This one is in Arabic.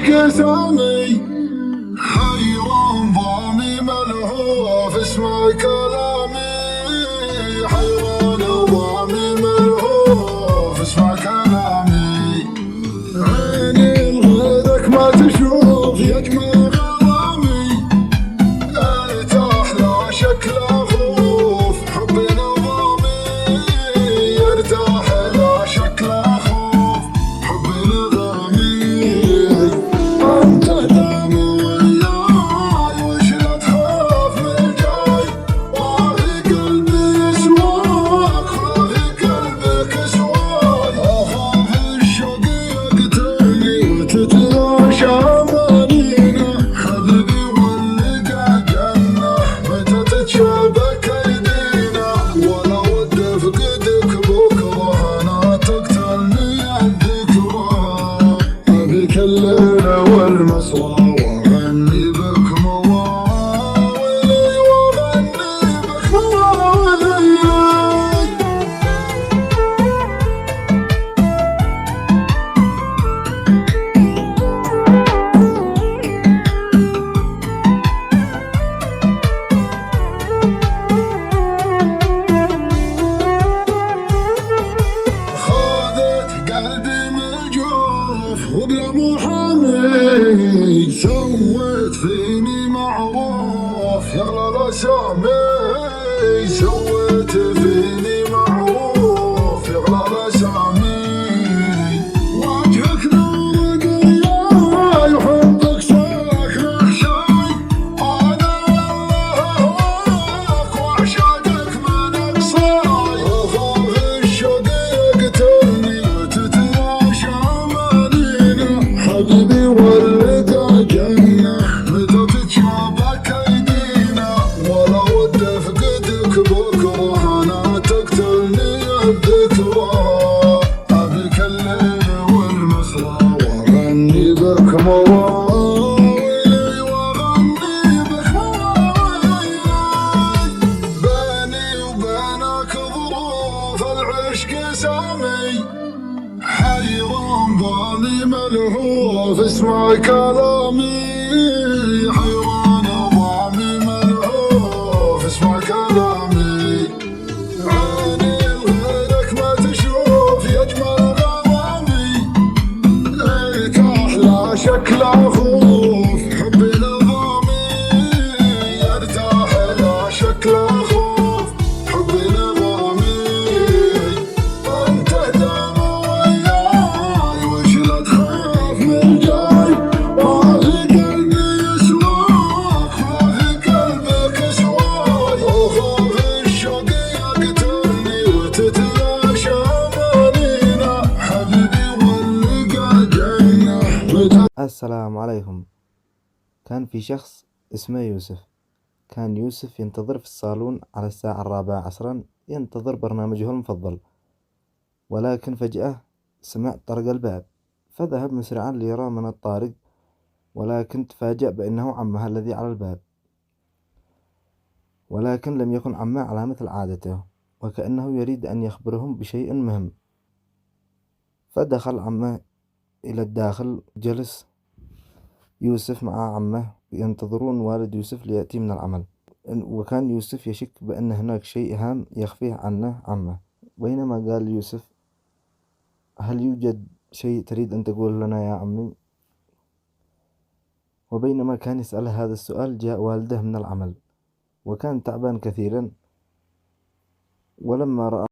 العشق سامي حيران ضامي ملهوف اسمع كلامي حيران ضامي ملهوف اسمع كلامي عيني لغيرك ما تشوف يجمل غرامي ارتاح لا شك لا خوف حبي نظامي ارتاح لا شك لا خوف حبي نظامي انت دامي وياي وش لا تخاف من جاي واهي قلبي يسواك واهي قلبك سواي اخاف الشوق يقتلني وتتلاشى امانينا حبيبي واللقى جنة متى تتشابك ايدينا ولا ود افقدك بكره انا تقتلني الذكرى ابيك الليلة والمسرى واغني بك مواويلي واغني بك مواويلي خاذت قلبي من الجوف وبلا محامي سويت فيني معروف يغلى لسامي سويت فيني معروف يغلى لسامي وجهك نور قياي وحبك ساكن احشاي انا والله هواك وعشاقك ما نقصاي اخاف الشوق يقتلني وتتلاشى امانينا حبيبي واللقى جنة متى تتشابك ايدينا ولا ود افقدك بكره انا تقتلني الذكرى ابيك الليل والمسرى واغني بك مواويلي واغني بك مواويلي بيني وبينك ظروف العشق سامي حيران ضالي ملهوف اسمع كلامي حيران ضامي ملهوف اسمع كلامي عيني لغيرك ما تشوف يجمل غرامي ارتاح لا شك لا خوف حبي نظامي ارتاح لا شك لا خوف حبي نظامي انت دامي وياي وش لا تخاف من جاي واهي قلبي يسواك واهي قلبك سواي اخاف الشوق يقتلني وتتلاشى امانينا حبيبي واللقى جنة متى السلام عليكم. كان في شخص اسمه يوسف. كان يوسف ينتظر في الصالون على الساعة 4 عصرا، ينتظر برنامجه المفضل، ولكن فجأة سمع طرق الباب، فذهب مسرعا ليرى من الطارق، ولكن تفاجأ بأنه عمه الذي على الباب، ولكن لم يكن عمه على مثل عادته، وكأنه يريد أن يخبرهم بشيء مهم. فدخل عمه إلى الداخل، جلس يوسف مع عمه ينتظرون والد يوسف ليأتي من العمل، وكان يوسف يشك بأن هناك شيء هام يخفيه عنه عمه. بينما قال يوسف: هل يوجد شيء تريد أن تقول لنا يا عمي؟ وبينما كان يسأل هذا السؤال جاء والده من العمل، وكان تعبان كثيرا، ولما رأى